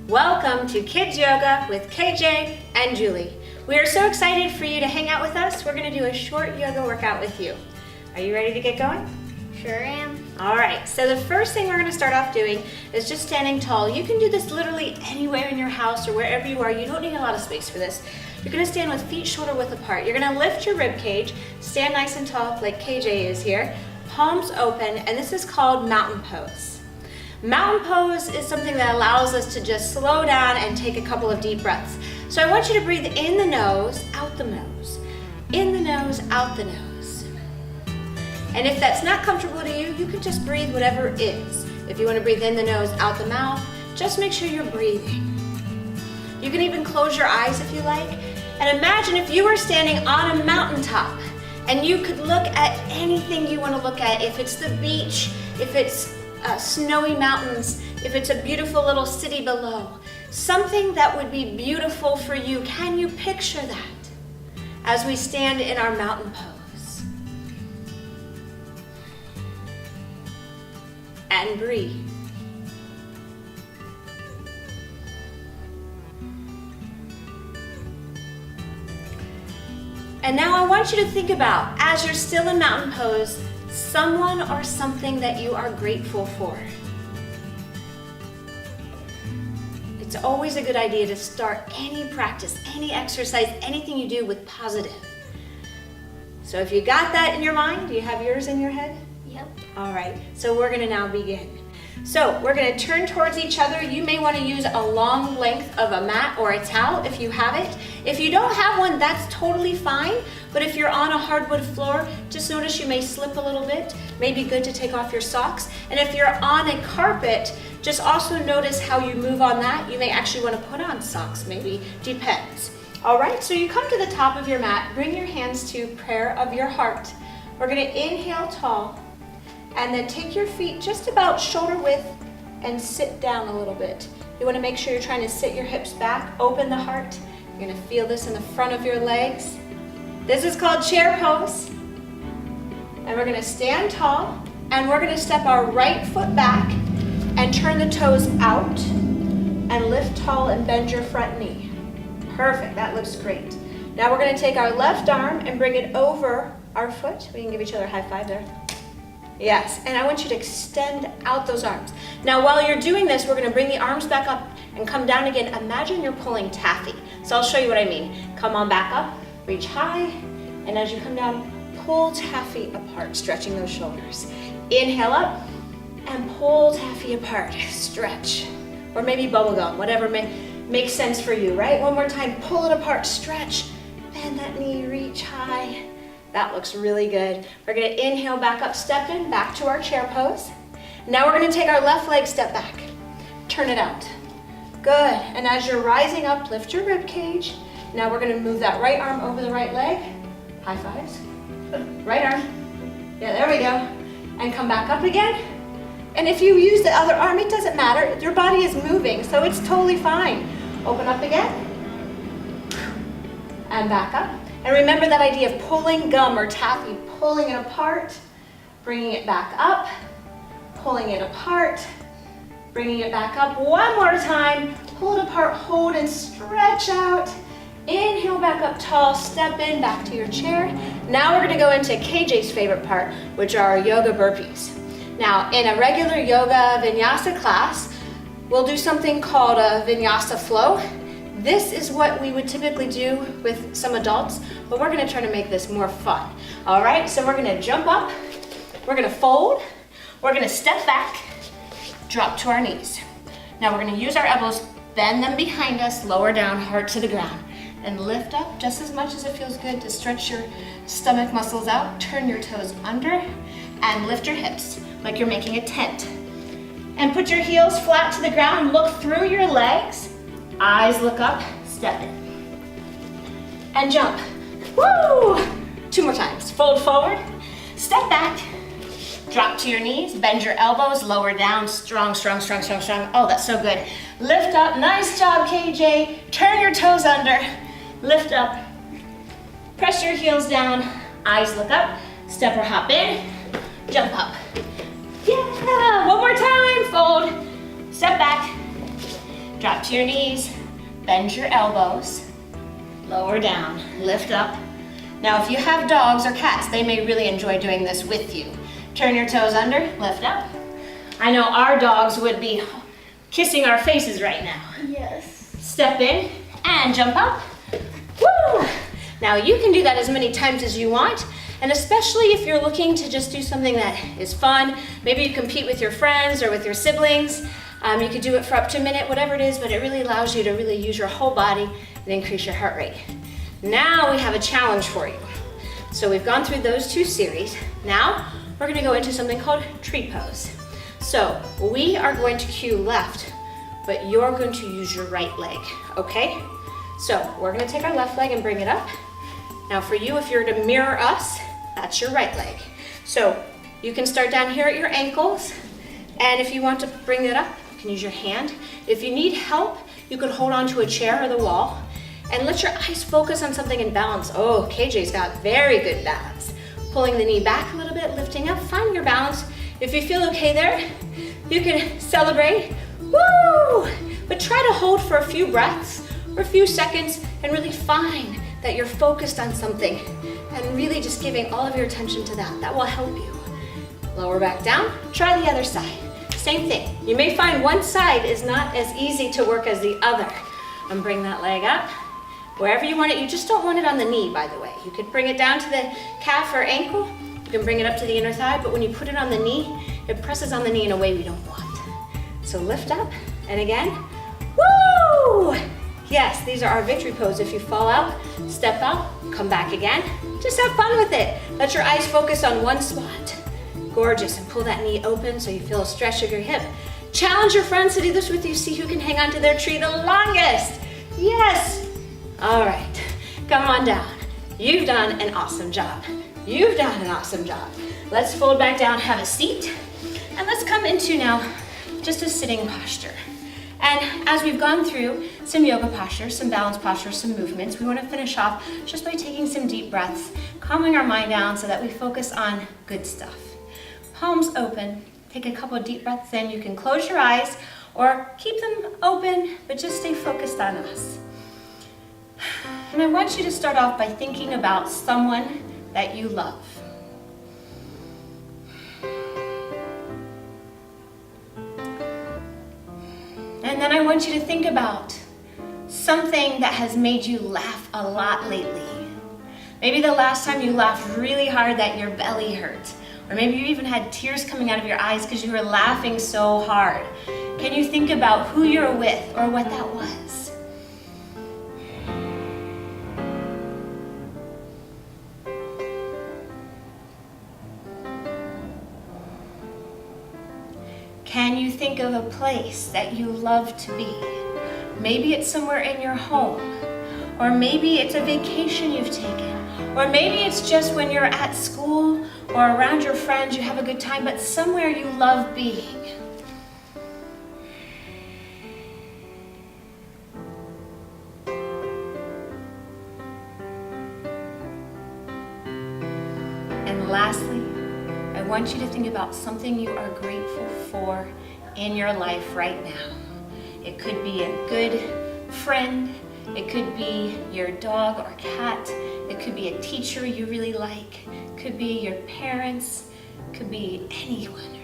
Welcome to Kids Yoga with KJ and Julie. We are so excited for you to hang out with us. We're going to do a short yoga workout with you. Are you ready to get going? Sure am. All right, so the first thing we're going to start off doing is just standing tall. You can do this literally anywhere in your house or wherever you are. You don't need a lot of space for this. You're going to stand with feet shoulder width apart. You're going to lift your rib cage, stand nice and tall like KJ is here, palms open, and this is called mountain pose. Mountain pose is something that allows us to just slow down and take a couple of deep breaths. So I want you to breathe in the nose, out the nose, in the nose, out the nose. And if that's not comfortable to you, you can just breathe whatever is. If you want to breathe in the nose, out the mouth, just make sure you're breathing. You can even close your eyes if you like. And imagine if you were standing on a mountaintop and you could look at anything you want to look at. If it's the beach, if it's snowy mountains, if it's a beautiful little city below, something that would be beautiful for you. Can you picture that as we stand in our mountain pose? And breathe. And now I want you to think about, as you're still in mountain pose, someone or something that you are grateful for. It's always a good idea to start any practice, any exercise, anything you do with positive. So if you got that in your mind, do you have yours in your head? Yep. All right, so we're gonna now begin. So we're gonna turn towards each other. You may wanna use a long length of a mat or a towel if you have it. If you don't have one, that's totally fine. But if you're on a hardwood floor, just notice you may slip a little bit. Maybe good to take off your socks. And if you're on a carpet, just also notice how you move on that. You may actually wanna put on socks, maybe, depends. All right, so you come to the top of your mat, bring your hands to prayer of your heart. We're gonna inhale tall, and then take your feet just about shoulder width and sit down a little bit. You wanna make sure you're trying to sit your hips back, open the heart. You're gonna feel this in the front of your legs. This is called chair pose. And we're gonna stand tall, and we're gonna step our right foot back and turn the toes out and lift tall and bend your front knee. Perfect, that looks great. Now we're gonna take our left arm and bring it over our foot. We can give each other a high five there. Yes, and I want you to extend out those arms. Now while you're doing this, we're gonna bring the arms back up and come down again. Imagine you're pulling taffy. So I'll show you what I mean. Come on back up, reach high, and as you come down, pull taffy apart, stretching those shoulders. Inhale up, and pull taffy apart, stretch. Or maybe bubble gum, whatever makes sense for you, right? One more time, pull it apart, stretch, bend that knee, reach high. That looks really good. We're gonna inhale back up, step in, back to our chair pose. Now we're gonna take our left leg, step back, turn it out. Good, and as you're rising up, lift your rib cage. Now we're gonna move that right arm over the right leg. High fives. Right arm. Yeah, there we go. And come back up again. And if you use the other arm, it doesn't matter. Your body is moving, so it's totally fine. Open up again. And back up. And remember that idea of pulling gum or taffy, pulling it apart, bringing it back up, pulling it apart, bringing it back up. One more time, pull it apart, hold and stretch out. Inhale back up tall, step in, back to your chair. Now we're gonna go into KJ's favorite part, which are our yoga burpees. Now, in a regular yoga vinyasa class, we'll do something called a vinyasa flow. This is what we would typically do with some adults, but we're gonna try to make this more fun. All right, so we're gonna jump up, we're gonna fold, we're gonna step back, drop to our knees. Now we're gonna use our elbows, bend them behind us, lower down, heart to the ground, and lift up just as much as it feels good to stretch your stomach muscles out. Turn your toes under and lift your hips like you're making a tent. And put your heels flat to the ground, look through your legs. Eyes look up, step in. And jump. Woo! 2 more times. Fold forward, step back, drop to your knees, bend your elbows, lower down, strong, strong, strong, strong, strong. Oh, that's so good. Lift up, nice job, KJ. Turn your toes under, lift up, press your heels down, eyes look up, step or hop in, jump up. Yeah, one more time, fold, step back, Drop to your knees, bend your elbows, lower down, lift up. Now if you have dogs or cats, they may really enjoy doing this with you. Turn your toes under, lift up. I know our dogs would be kissing our faces right now. Yes. Step in and jump up. Woo! Now you can do that as many times as you want, and especially if you're looking to just do something that is fun. Maybe you compete with your friends or with your siblings. You could do it for up to a minute, whatever it is, but it really allows you to really use your whole body and increase your heart rate. Now we have a challenge for you. So we've gone through those two series. Now we're gonna go into something called tree pose. So we are going to cue left, but you're going to use your right leg, okay? So we're gonna take our left leg and bring it up. Now for you, if you're to mirror us, that's your right leg. So you can start down here at your ankles, and if you want to bring it up, you can use your hand. If you need help, you could hold on to a chair or the wall, and let your eyes focus on something in balance. Oh, KJ's got very good balance. Pulling the knee back a little bit, lifting up, find your balance. If you feel okay there, you can celebrate, woo! But try to hold for a few breaths or a few seconds and really find that you're focused on something and really just giving all of your attention to that. That will help you. Lower back down, try the other side. Same thing. You may find one side is not as easy to work as the other. And bring that leg up. Wherever you want it, you just don't want it on the knee, by the way. You could bring it down to the calf or ankle. You can bring it up to the inner thigh, but when you put it on the knee, it presses on the knee in a way we don't want. So lift up, and again, woo! Yes, these are our victory pose. If you fall out, step out, come back again. Just have fun with it. Let your eyes focus on one spot. Gorgeous, and pull that knee open so you feel a stretch of your hip. Challenge your friends to do this with you. See who can hang on to their tree the longest. Yes. All right, come on down. You've done an awesome job. You've done an awesome job. Let's fold back down, have a seat, and let's come into now just a sitting posture. And as we've gone through some yoga postures, some balance postures, some movements, we want to finish off just by taking some deep breaths, calming our mind down so that we focus on good stuff. Palms open, take a couple of deep breaths in. You can close your eyes or keep them open, but just stay focused on us. And I want you to start off by thinking about someone that you love. And then I want you to think about something that has made you laugh a lot lately. Maybe the last time you laughed really hard that your belly hurt. Or maybe you even had tears coming out of your eyes because you were laughing so hard. Can you think about who you're with or what that was? Can you think of a place that you love to be? Maybe it's somewhere in your home, or maybe it's a vacation you've taken, or maybe it's just when you're at school or around your friends, you have a good time, but somewhere you love being. And lastly, I want you to think about something you are grateful for in your life right now. It could be a good friend, it could be your dog or cat, it could be a teacher you really like, it could be your parents, it could be anyone.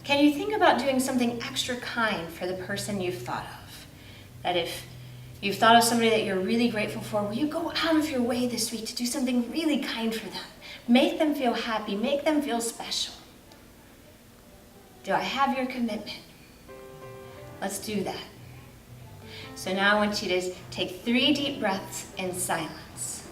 Can you think about doing something extra kind for the person you've thought of? That if you've thought of somebody that you're really grateful for, will you go out of your way this week to do something really kind for them? Make them feel happy, make them feel special. Do I have your commitment? Let's do that. So now I want you to take 3 deep breaths in silence.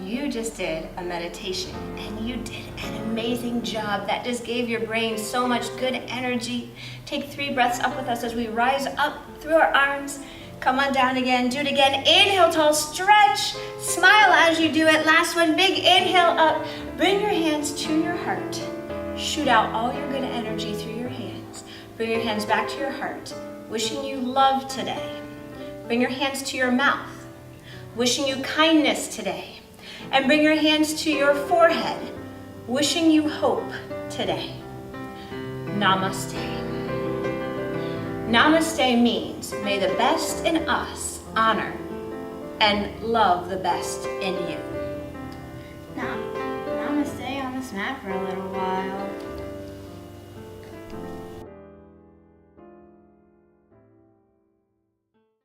You just did a meditation and you did an amazing job. That just gave your brain so much good energy. Take 3 breaths up with us as we rise up through our arms. Come on down again, do it again. Inhale, tall, stretch, smile as you do it. Last one, big inhale up. Bring your hands to your heart. Shoot out all your good energy through your hands. Bring your hands back to your heart, wishing you love today. Bring your hands to your mouth, wishing you kindness today. And bring your hands to your forehead, wishing you hope today. Namaste. Namaste means, may the best in us honor and love the best in you. Namaste on this mat for a little while.